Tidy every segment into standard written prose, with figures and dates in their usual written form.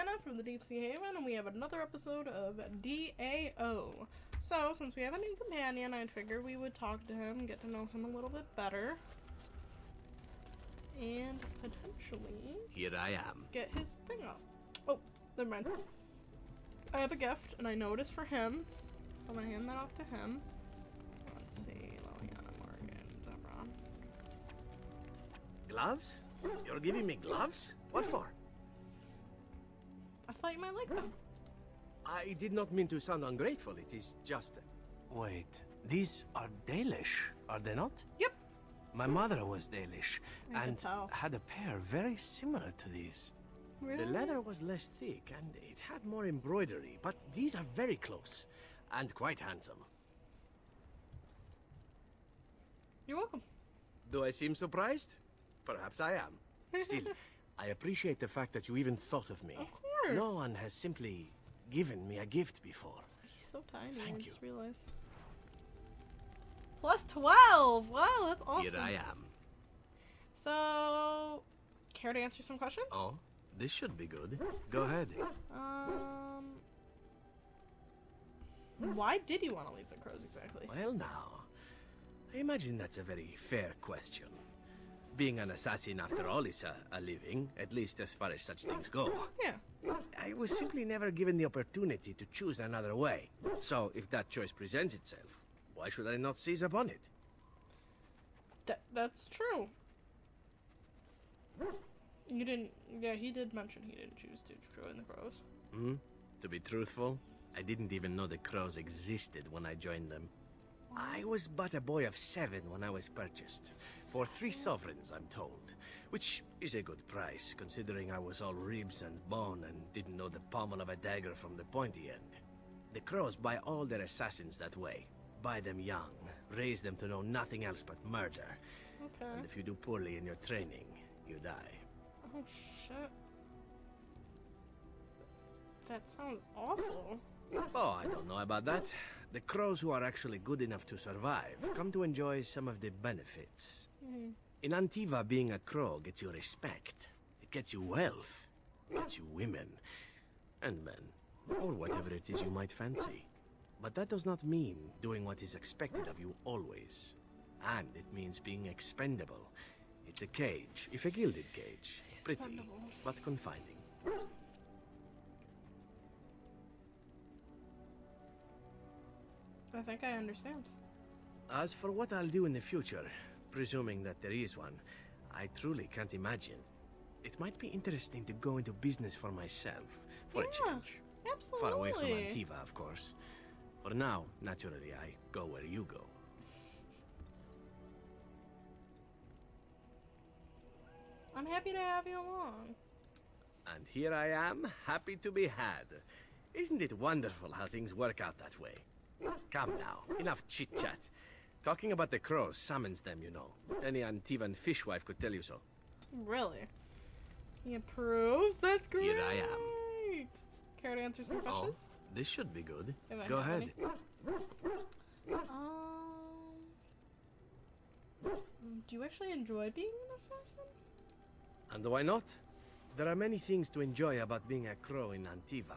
Anna from the Deep Sea Haven, and we have another episode of DAO. So, since we have a new companion, I figured we would talk to him, get to know him a little bit better, and potentially... Here I am. Get his thing up. Oh, never mind. I have a gift, and I know it is for him, so I'm gonna hand that off to him. Let's see, Liliana, Morgan, Zevran. Gloves? You're giving me gloves? What for? I thought you might like them. I did not mean to sound ungrateful, it is just... Wait, these are Dalish, are they not? Yep. My mother was Dalish, I and could tell. had a pair very similar to these. Really? The leather was less thick, and it had more embroidery, but these are very close, and quite handsome. You're welcome. Do I seem surprised? Perhaps I am. Still, I appreciate the fact that you even thought of me. Of course. No one has simply given me a gift before. He's so tiny, Thank I you. just realized. Plus 12! Wow, that's awesome. Here I am. So, care to answer some questions? Oh, this should be good. Go ahead. Why did you want to leave the crows exactly? Well now, I imagine that's a very fair question. Being an assassin, after all, is a living, at least as far as such things go. Yeah. I was simply never given the opportunity to choose another way. So, if that choice presents itself, why should I not seize upon it? That's true. You didn't... Yeah, he did mention he didn't choose to join the crows. Hmm? To be truthful, I didn't even know the crows existed when I joined them. I was but a boy of 7 when I was purchased. For 3 sovereigns, I'm told. Which is a good price, considering I was all ribs and bone and didn't know the pommel of a dagger from the pointy end. The crows buy all their assassins that way. Buy them young, raise them to know nothing else but murder. Okay. And if you do poorly in your training, you die. Oh, shit. That sounds awful. Oh, I don't know about that. The crows who are actually good enough to survive come to enjoy some of the benefits. In Antiva, being a crow gets you respect. It gets you wealth. It gets you women. And men. Or whatever it is you might fancy. But that does not mean doing what is expected of you always. And it means being expendable. It's a cage, if a gilded cage. Pretty, Expendable. but confining. I think I understand. As for what I'll do in the future, presuming that there is one, I truly can't imagine. It might be interesting to go into business for myself, for a change. Absolutely. Far away from Antiva, of course. For now, naturally, I go where you go. I'm happy to have you along. And here I am, happy to be had. Isn't it wonderful how things work out that way? Come now, enough chit-chat. Talking about the crows summons them, you know. Any Antivan fishwife could tell you so. Really? He approves? That's great. Here I am. Care to answer some questions? Oh, this should be good. If I Go have ahead. any. Do you actually enjoy being an assassin? And why not? There are many things to enjoy about being a crow in Antiva.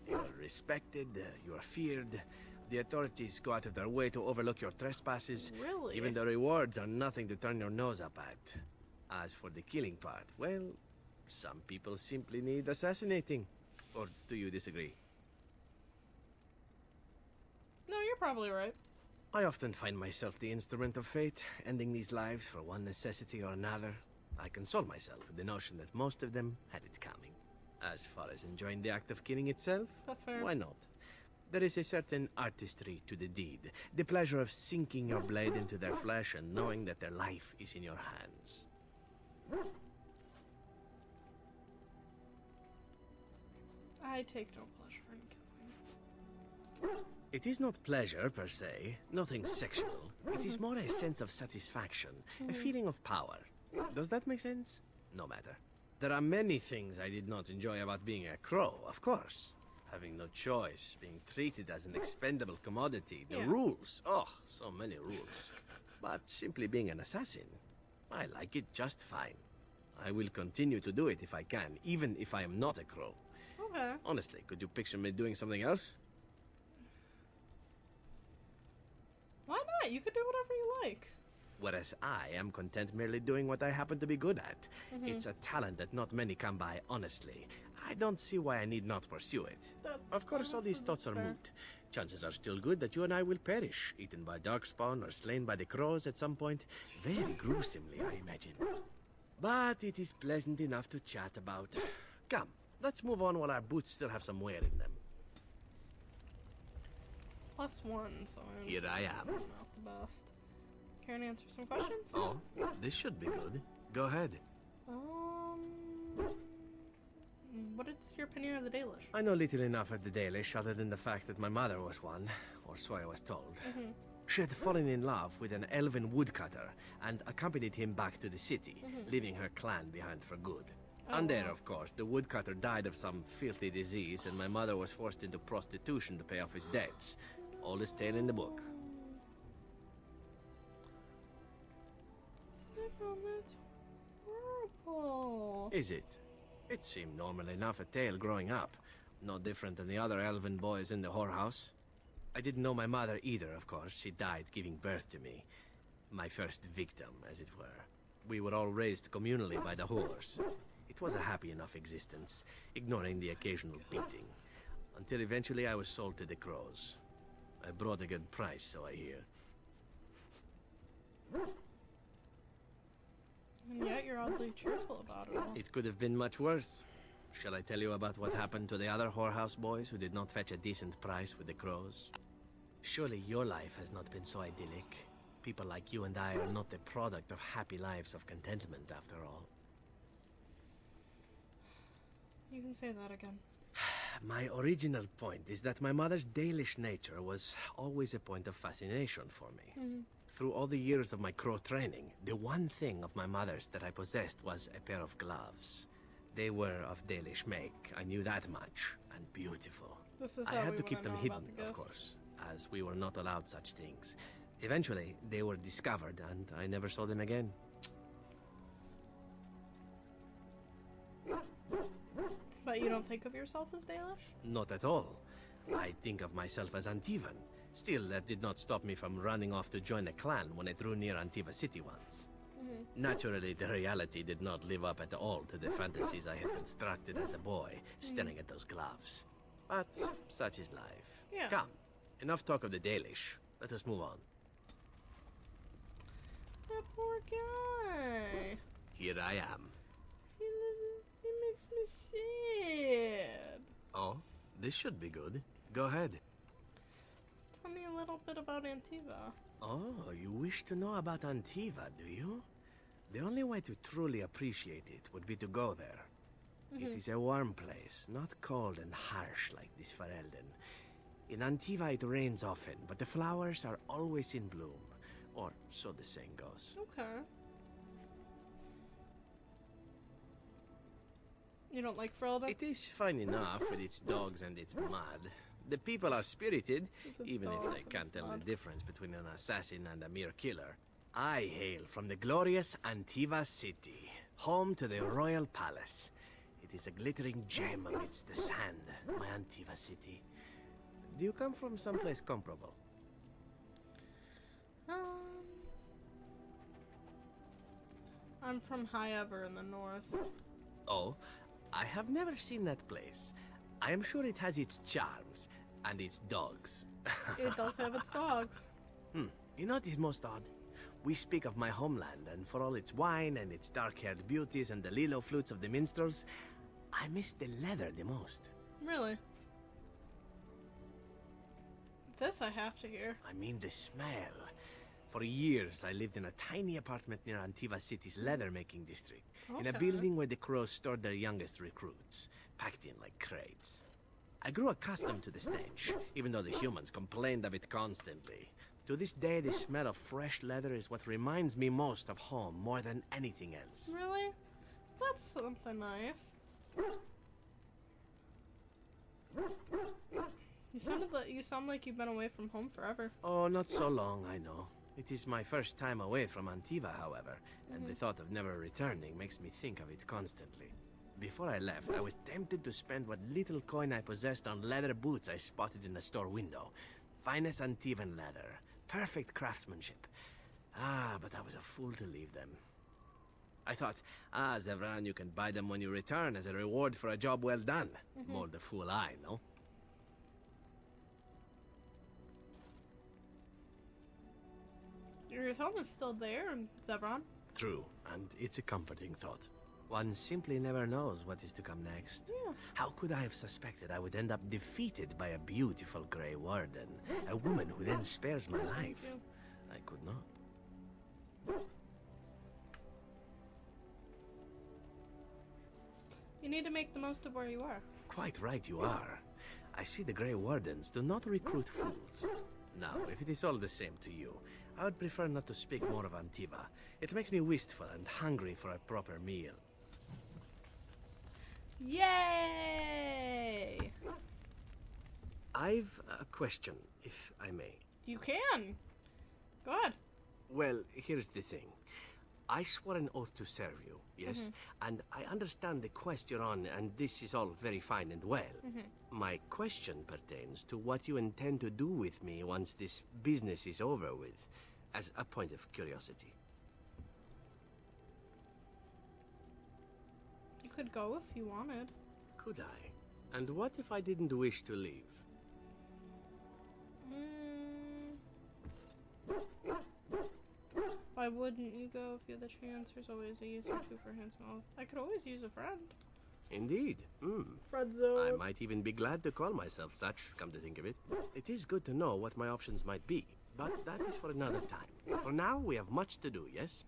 You are respected, you are feared. The authorities go out of their way to overlook your trespasses. Really? Even the rewards are nothing to turn your nose up at. As for the killing part, well, some people simply need assassinating. Or do you disagree? No, you're probably right. I often find myself the instrument of fate, ending these lives for one necessity or another. I console myself with the notion that most of them had it coming. As far as enjoying the act of killing itself, That's fair. why not? There is a certain artistry to the deed, the pleasure of sinking your blade into their flesh and knowing that their life is in your hands. I take no pleasure in killing. It is not pleasure per se, nothing sexual. It is more a sense of satisfaction, a feeling of power. Does that make sense? No matter. There are many things I did not enjoy about being a crow, of course. Having no choice, being treated as an expendable commodity, the rules. Oh, so many rules. But simply being an assassin, I like it just fine. I will continue to do it if I can, even if I am not a crow. Okay. Honestly, could you picture me doing something else? Why not? You could do whatever you like. Whereas I am content merely doing what I happen to be good at. It's a talent that not many come by, honestly. I don't see why I need not pursue it. Of course, all these thoughts are moot. Chances are still good that you and I will perish, eaten by darkspawn or slain by the crows at some point. Very gruesomely, I imagine. But it is pleasant enough to chat about. Come, let's move on while our boots still have some wear in them. +1, so I'm Here I am. not the best. Care to answer some questions? Oh, this should be good. Go ahead. What is your opinion of the Dalish? I know little enough of the Dalish other than the fact that my mother was one, or so I was told. She had fallen in love with an elven woodcutter and accompanied him back to the city, leaving her clan behind for good. And there, of course, the woodcutter died of some filthy disease and my mother was forced into prostitution to pay off his debts. Oldest tale in the book. Zevran, that's horrible. Is it? It seemed normal enough a tale growing up. No different than the other elven boys in the whorehouse. I didn't know my mother either, of course. She died giving birth to me. My first victim, as it were. We were all raised communally by the whores. It was a happy enough existence, ignoring the occasional beating. Until eventually I was sold to the crows. I brought a good price, so I hear. And yet you're oddly cheerful about it all. It could have been much worse. Shall I tell you about what happened to the other whorehouse boys who did not fetch a decent price with the crows? Surely your life has not been so idyllic. People like you and I are not the product of happy lives of contentment, after all. You can say that again. My original point is that my mother's Dalish nature was always a point of fascination for me. Through all the years of my crow training, the one thing of my mother's that I possessed was a pair of gloves. They were of Dalish make, I knew that much, and beautiful. This is I how had we to keep wanna them know hidden, about the of gift. course, as we were not allowed such things. Eventually, they were discovered, and I never saw them again. But you don't think of yourself as Dalish? Not at all. I think of myself as Antivan. Still, that did not stop me from running off to join a clan when I drew near Antiva City once. Naturally, the reality did not live up at all to the fantasies I had constructed as a boy, staring at those gloves. But such is life. Yeah. Come, enough talk of the Dalish. Let us move on. That poor guy. Here I am. He makes me sad. Oh, this should be good. Go ahead. Tell me a little bit about Antiva. Oh, you wish to know about Antiva, do you? The only way to truly appreciate it would be to go there. It is a warm place, not cold and harsh like this Ferelden. In Antiva it rains often, but the flowers are always in bloom. Or so the saying goes. Okay. You don't like Ferelden? It is fine enough with its dogs and its mud. The people are spirited, With its even if dogs they and can't its tell the mud. difference between an assassin and a mere killer. I hail from the glorious Antiva City, home to the royal palace. It is a glittering gem amidst the sand, my Antiva City. Do you come from someplace comparable? I'm from High Ever in the north. Oh, I have never seen that place. I am sure it has its charms, and its dogs. It does have its dogs. You know what is most odd? We speak of my homeland, and for all its wine and its dark-haired beauties and the lilo flutes of the minstrels, I miss the leather the most. Really? This I have to hear. I mean the smell. For years, I lived in a tiny apartment near Antiva City's leather-making district, in a Okay. building where the crows stored their youngest recruits, packed in like crates. I grew accustomed to the stench, even though the humans complained of it constantly. To this day, the smell of fresh leather is what reminds me most of home more than anything else. Really? That's something nice. You sound like you've been away from home forever. Oh, not so long, I know. It is my first time away from Antiva, however, and the thought of never returning makes me think of it constantly. before I left, I was tempted to spend what little coin I possessed on leather boots I spotted in a store window. Finest Antivan leather. Perfect craftsmanship. Ah, but I was a fool to leave them. I thought, Zevran, you can buy them when you return as a reward for a job well done. More the fool I, no? Your home is still there, Zevran. True, and it's a comforting thought. One simply never knows what is to come next. Yeah. How could I have suspected I would end up defeated by a beautiful Grey Warden? A woman who then spares my life? I could not. You need to make the most of where you are. Quite right you are. I see the Grey Wardens do not recruit fools. Now, if it is all the same to you, I would prefer not to speak more of Antiva. It makes me wistful and hungry for a proper meal. Yay! I've a question, if I may. You can. Go ahead. Well, here's the thing. I swore an oath to serve you, yes? And I understand the quest you're on, and this is all very fine and well. My question pertains to what you intend to do with me once this business is over with, as a point of curiosity. You could go if you wanted. Could I? And what if I didn't wish to leave? Why wouldn't you go if you had the chance? There's always a use or two for handsome oath. I could always use a friend. Indeed. Friend zone. I might even be glad to call myself such, come to think of it. It is good to know what my options might be, but that is for another time. For now, we have much to do, yes?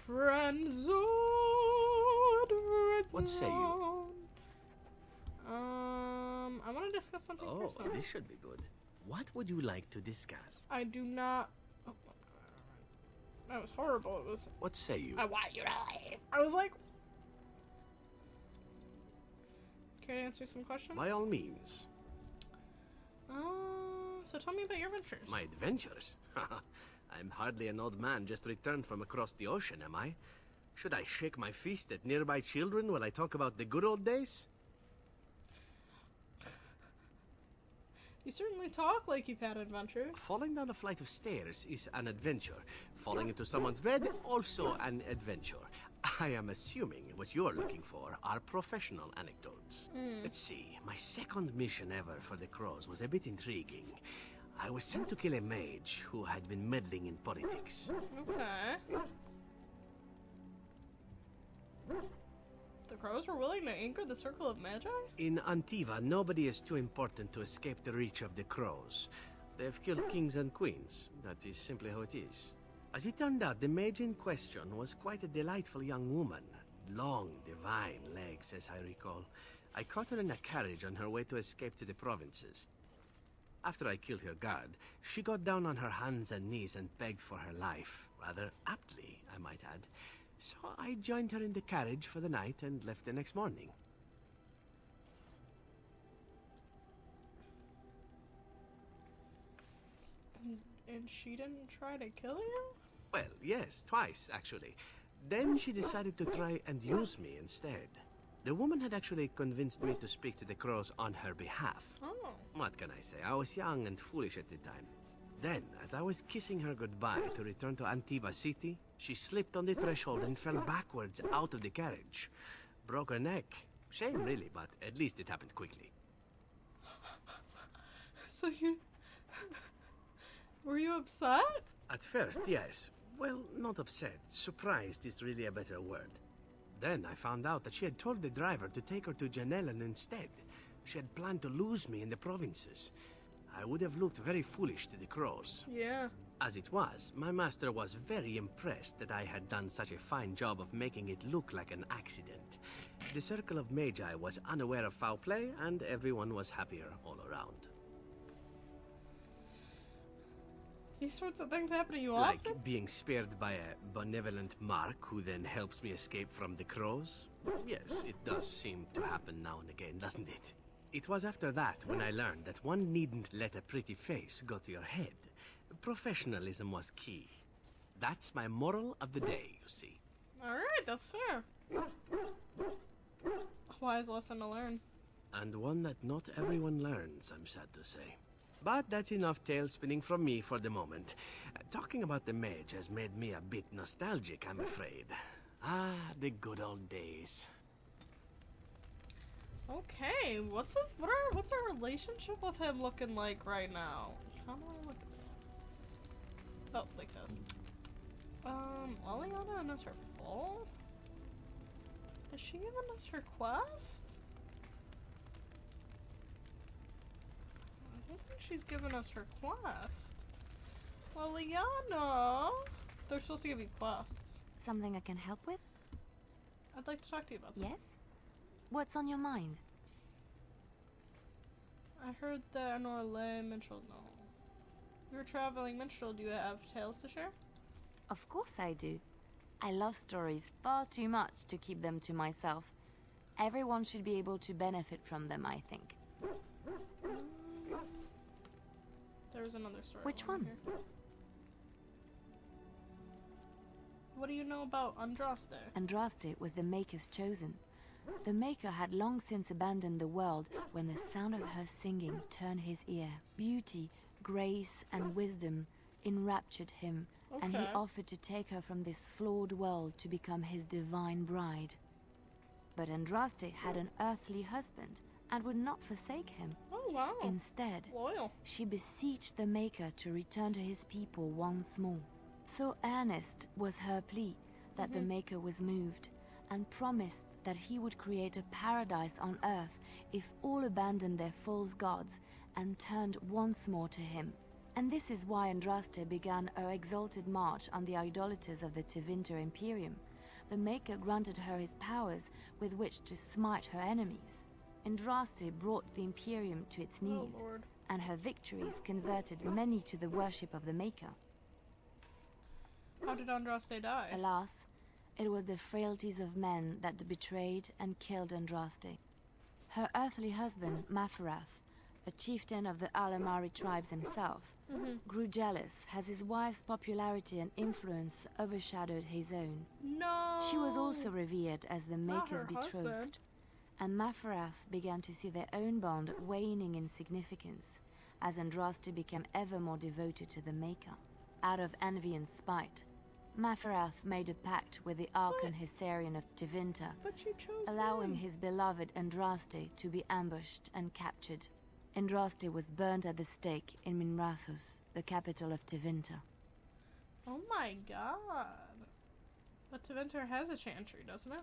Friend zone. What say you? I want to discuss something Oh, personal. this should be good. What would you like to discuss? I do not. Oh, that was horrible. It was. What say you? I want you to leave. I was like. Care to answer some questions? By all means. So tell me about your adventures. My adventures? I'm hardly an old man just returned from across the ocean, am I? Should I shake my fist at nearby children while I talk about the good old days? You certainly talk like you've had adventures. Falling down a flight of stairs is an adventure. Falling into someone's bed, also an adventure. I am assuming what you're looking for are professional anecdotes. Let's see, my second mission ever for the Crows was a bit intriguing. I was sent to kill a mage who had been meddling in politics. Okay. The Crows were willing to anchor the Circle of Magi? In Antiva, nobody is too important to escape the reach of the Crows. They've killed kings and queens. That is simply how it is. As it turned out, the mage in question was quite a delightful young woman. Long, divine legs, as I recall. I caught her in a carriage on her way to escape to the provinces. After I killed her guard, she got down on her hands and knees and begged for her life. Rather aptly, I might add. So I joined her in the carriage for the night and left the next morning. And she didn't try to kill you? Well, yes, twice, actually. Then she decided to try and use me instead. The woman had actually convinced me to speak to the Crows on her behalf. Oh. What can I say? I was young and foolish at the time. Then, as I was kissing her goodbye to return to Antiva City, she slipped on the threshold and fell backwards out of the carriage. Broke her neck. Shame, really, but at least it happened quickly. So you... Were you upset? At first, yes. Well, not upset. Surprised is really a better word. Then I found out that she had told the driver to take her to Janellen instead. She had planned to lose me in the provinces. I would have looked very foolish to the Crows. Yeah. As it was, my master was very impressed that I had done such a fine job of making it look like an accident. The Circle of Magi was unaware of foul play, and everyone was happier all around. These sorts of things happen to you often? Like being spared by a benevolent mark who then helps me escape from the Crows? Yes, it does seem to happen now and again, doesn't it? It was after that when I learned that one needn't let a pretty face go to your head. Professionalism was key. That's my moral of the day, you see. Alright, that's fair. Wise lesson to learn. And one that not everyone learns, I'm sad to say. But that's enough tale spinning from me for the moment. Talking about the mage has made me a bit nostalgic, I'm afraid. Ah, the good old days. Okay, what's our relationship with him looking like right now? How do I look at it? Oh, like this. Liliana knows her full? Has she given us her quest? I don't think she's given us her quest. Liliana! They're supposed to give you quests. Something I can help with? I'd like to talk to you about something. Yes? What's on your mind? I heard that Norlay Minstrel. No. You're a traveling minstrel. Do you have tales to share? Of course I do. I love stories far too much to keep them to myself. Everyone should be able to benefit from them, I think. There's another story. Which one? Here. What do you know about Andraste? Andraste was the Maker's chosen. The Maker had long since abandoned the world when the sound of her singing turned his ear. Beauty, grace, and wisdom enraptured him, and he offered to take her from this flawed world to become his divine bride. But Andraste had an earthly husband and would not forsake him. Oh, wow. Instead, Loyal. she beseeched the Maker to return to his people once more. So earnest was her plea that the Maker was moved and promised that he would create a paradise on earth if all abandoned their false gods and turned once more to him. And this is why Andraste began her exalted march on the idolaters of the Tevinter Imperium. The Maker granted her his powers with which to smite her enemies. Andraste brought the Imperium to its knees, and her victories converted many to the worship of the Maker. How did Andraste die? Alas, it was the frailties of men that betrayed and killed Andraste. Her earthly husband, Mafarath, a chieftain of the Alamari tribes himself, grew jealous as his wife's popularity and influence overshadowed his own. No! She was also revered as the Not Maker's her betrothed, husband. and Mafarath began to see their own bond waning in significance as Andraste became ever more devoted to the Maker. Out of envy and spite, Mafarath made a pact with the Archon Hysarian of Tevinter, But she chose allowing him. his beloved Andraste to be ambushed and captured. Andraste was burned at the stake in Minrathous, the capital of Tevinter. Oh my god. But Tevinter has a chantry, doesn't it?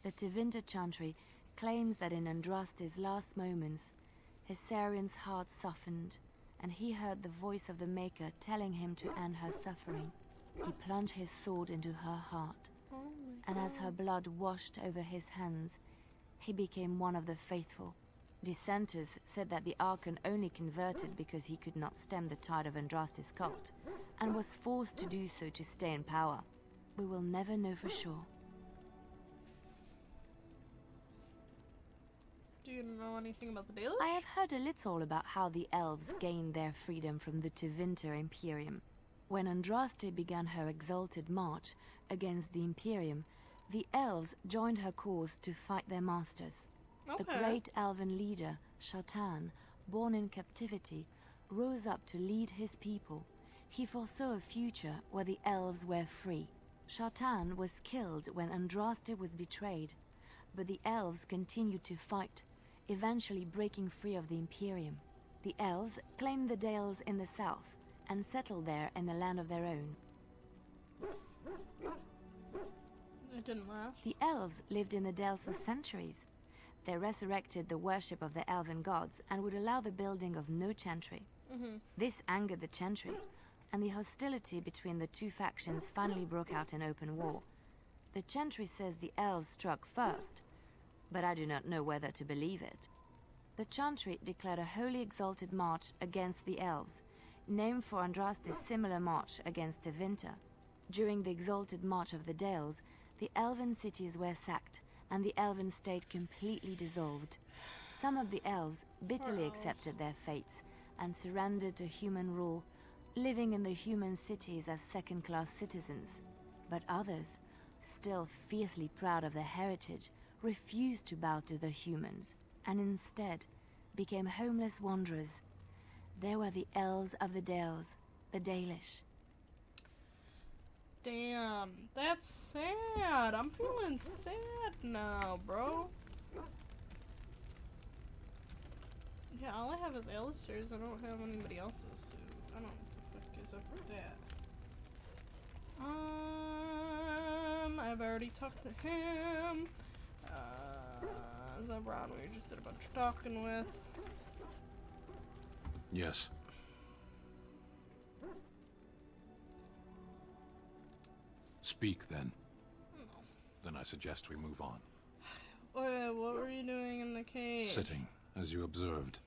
The Tevinter chantry claims that in Andraste's last moments, Hysarian's heart softened, and he heard the voice of the Maker telling him to end her suffering. He plunged his sword into her heart, Oh my and as her blood washed over his hands, he became one of the faithful. Dissenters said that the Archon only converted because he could not stem the tide of Andraste's cult, and was forced to do so to stay in power. We will never know for sure. Do you know anything about the Baelish? I have heard a little about how the elves gained their freedom from the Tevinter Imperium. When Andraste began her exalted march against the Imperium, the elves joined her cause to fight their masters. The great elven leader, Shatan, born in captivity, rose up to lead his people. He foresaw a future where the elves were free. Shatan was killed when Andraste was betrayed, but the elves continued to fight, eventually breaking free of the Imperium. The elves claimed the Dales in the south and settled there in the land of their own. It didn't last. The elves lived in the Dales for centuries. They resurrected the worship of the elven gods and would allow the building of no chantry. This angered the chantry, and the hostility between the two factions finally broke out in open war. The chantry says the elves struck first, but I do not know whether to believe it. The chantry declared a wholly exalted march against the elves, named for Andraste's similar march against Tevinter. During the exalted march of the Dales, the elven cities were sacked, and the elven state completely dissolved. Some of the elves bitterly accepted their fates and surrendered to human rule, living in the human cities as second-class citizens. But others still fiercely proud of their heritage, refused to bow to the humans, and instead became homeless wanderers. They were the elves of the Dales, the Dalish. Damn, that's sad. I'm feeling sad now, bro. Yeah, all I have is Alistair's. I don't have anybody else's, so I don't know what the fuck is up with that. I've already talked to him. Zevran, we just did a bunch of talking with. Yes. Speak, then. No. Then I suggest we move on. Oh yeah, what were you doing in the cave? Sitting, as you observed.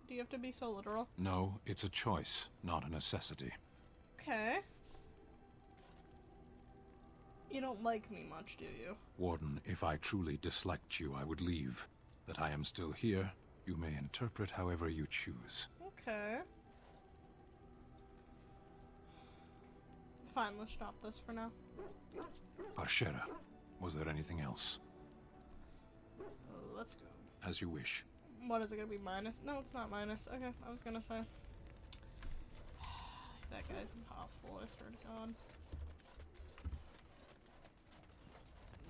Do you have to be so literal? No, it's a choice, not a necessity. Okay. You don't like me much, do you? Warden, if I truly disliked you, I would leave. That I am still here, you may interpret however you choose. Okay. Fine, let's stop this for now. Parshera, was there anything else? Let's go. As you wish. What is it gonna be, minus? No, it's not minus. Okay, I was gonna say. That guy's impossible, I swear to God.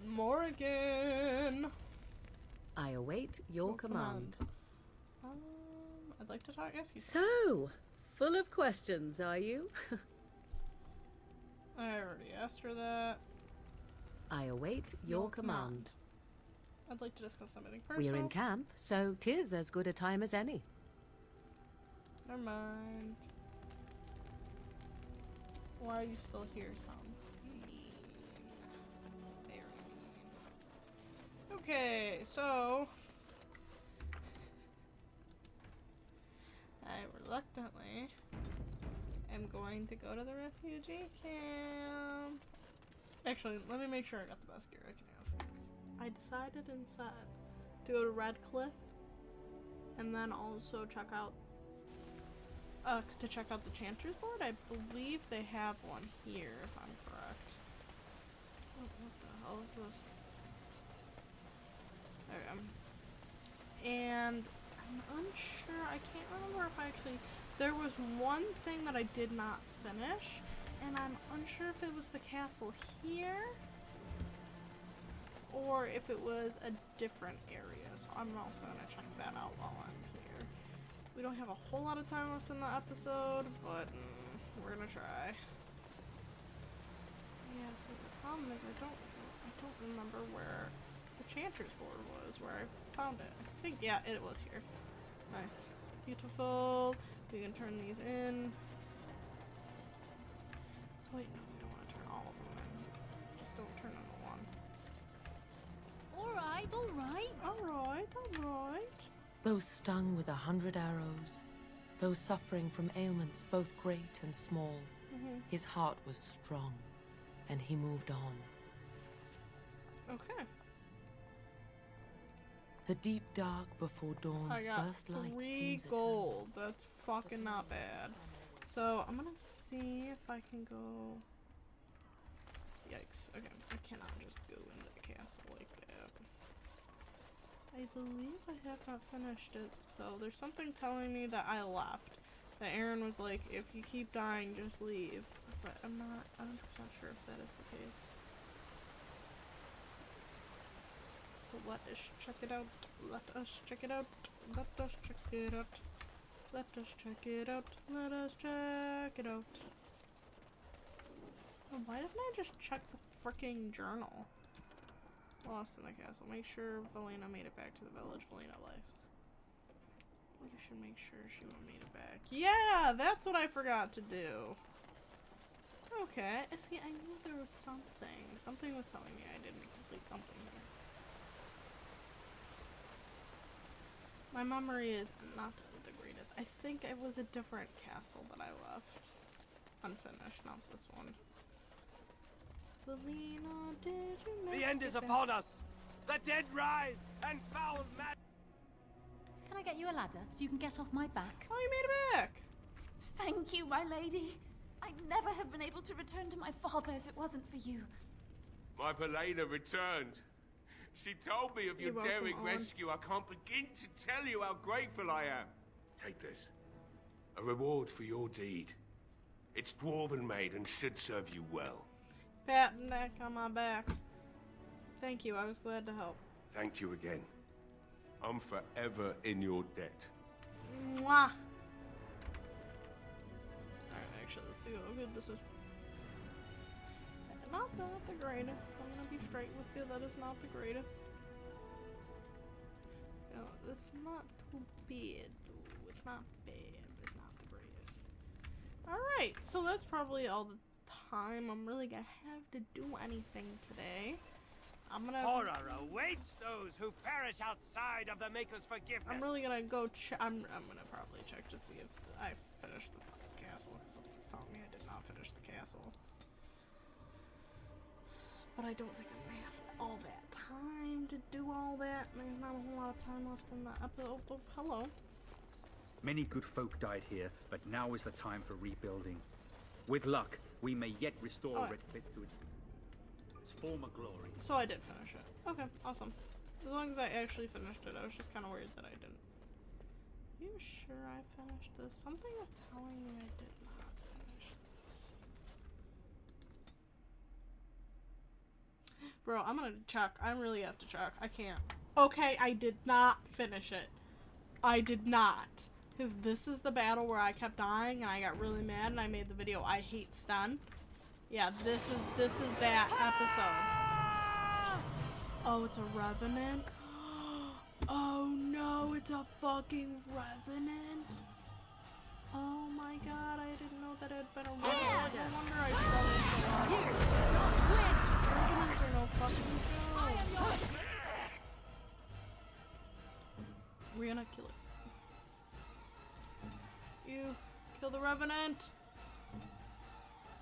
Morgan! I await your command. I'd like to ask you. So, full of questions, are you? I already asked her that. I await your command. I'd like to discuss something personal. We're in camp, so 'tis as good a time as any. Never mind. Why are you still here, son? Mean. Very mean. Okay, so I reluctantly am going to go to the refugee camp. Actually, let me make sure I got the best gear I can have. I decided instead to go to Redcliffe and then also check out the Chanter's Board. I believe they have one here, if I'm correct. Oh, what the hell is this? There I am. And I'm unsure, I can't remember if I actually, there was one thing that I did not finish, and I'm unsure if it was the castle here or if it was a different area, so I'm also going to check that out while I'm here. We don't have a whole lot of time left in the episode, but we're going to try. Yeah, see, the problem is I don't remember where the Chanter's Board was, where I found it. I think, yeah, it was here. Nice. Beautiful. We can turn these in. Wait, no, we don't want to turn all of them in. Just don't turn them in one. Alright, alright. Alright. Those stung with 100 arrows, those suffering from ailments both great and small, his heart was strong, and he moved on. Okay. The deep dark before dawn's I got first light 3 seems gold. That's fucking not bad. So I'm gonna see if I can go. Yikes. Okay, I cannot just go into the castle like that. I believe I have not finished it, so there's something telling me that I left. That Aaron was like, if you keep dying, just leave. But I'm not 100% sure if that is the case. So let us check it out. Let us check it out. Let us check it out. Let us check it out. Let us check it out. Oh, why didn't I just check the freaking journal? Lost in the castle. Make sure Valina made it back to the village. Valina lies. We should make sure she made it back. Yeah, that's what I forgot to do. Okay. See, I knew there was something. Something was telling me I didn't complete something there. My memory is not the greatest. I think it was a different castle that I left unfinished, not this one. Valina, did you make The end is upon us! The dead rise, and fowls mad. Can Can I get you a ladder so you can get off my back? Oh, you made it back. Thank you, my lady. I'd never have been able to return to my father if it wasn't for you. My Valena returned. She told me of your You're welcome, daring Owen. rescue. I can't begin to tell you how grateful I am. Take this. A reward for your deed. It's dwarven made and should serve you well. Pat neck on my back. Thank you, I was glad to help. Thank you again. I'm forever in your debt. Mwah! Alright, actually, let's see how good this is. Not the greatest. I'm gonna be straight with you, that is not the greatest. No, it's not too bad, though. It's not bad, but it's not the greatest. Alright, so that's probably all the time I'm really gonna have to do anything today. I'm gonna... Horror awaits those who perish outside of the Maker's forgiveness. I'm really gonna go check. I'm gonna probably check to see if I finished the fucking castle, because something's telling me I did not finish the castle. But I don't think I'm gonna have all that time to do all that. There's not a whole lot of time left in the episode. Oh, hello. Many good folk died here, but now is the time for rebuilding. With luck, we may yet restore Red Cliff to its former glory. So I did finish it. Okay, awesome. As long as I actually finished it, I was just kind of worried that I didn't. Are you sure I finished this? Something is telling me I did not finish this. Bro, I'm gonna check. I really have to check. I can't. Okay, I did not finish it. I did not. Because this is the battle where I kept dying and I got really mad and I made the video I hate stun. Yeah, this is that episode. Oh, it's a revenant? Oh no, it's a fucking revenant? Oh my god, I didn't know that it had been a revenant. No wonder I struggled so hard. Revenants are no fucking joke. We're gonna kill it. You kill the revenant.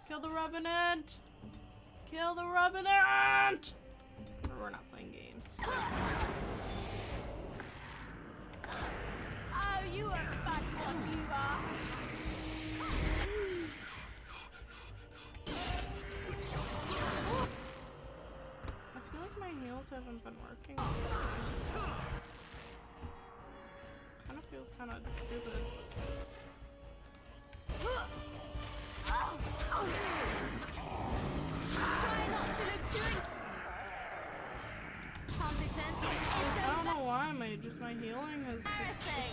Kill the revenant. Kill the revenant. We're not playing games. Oh, you are back one, you are. I feel like my heals haven't been working. Kind of feels kind of stupid. I don't know why my healing has just it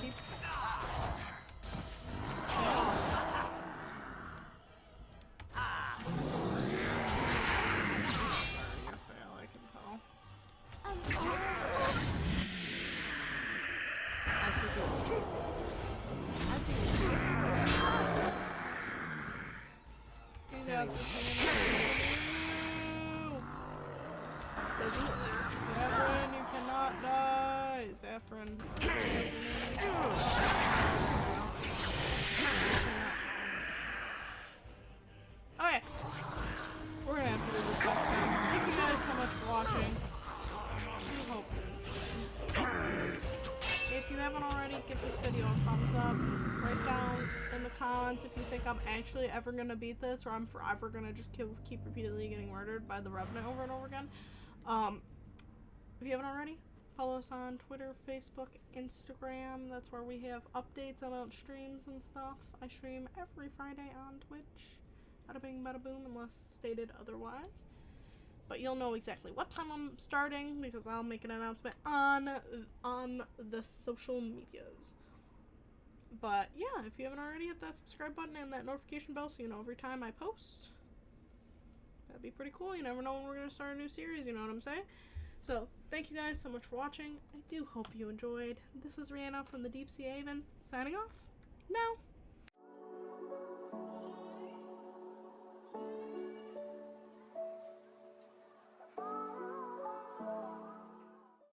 keeps failing. Fail, I can tell. You got this. Zevran, you cannot die! Zevran. Okay. We're gonna have to do this next time. Thank you guys so much for watching. I hope you enjoyed. If you haven't already, give this video a thumbs up. Write down in the comments if you think I'm actually ever gonna beat this, or I'm forever gonna just keep repeatedly getting murdered by the Revenant over and over again. If you haven't already, follow us on Twitter, Facebook, Instagram. That's where we have updates about streams and stuff. I stream every Friday on Twitch. Bada bing, bada boom, unless stated otherwise. But you'll know exactly what time I'm starting because I'll make an announcement on the social medias. But yeah, if you haven't already, hit that subscribe button and that notification bell so you know every time I post. That'd be pretty cool. You never know when we're gonna start a new series, you know what I'm saying? So, thank you guys so much for watching. I do hope you enjoyed. This is Rihanna from the Deep Sea Haven, signing off now.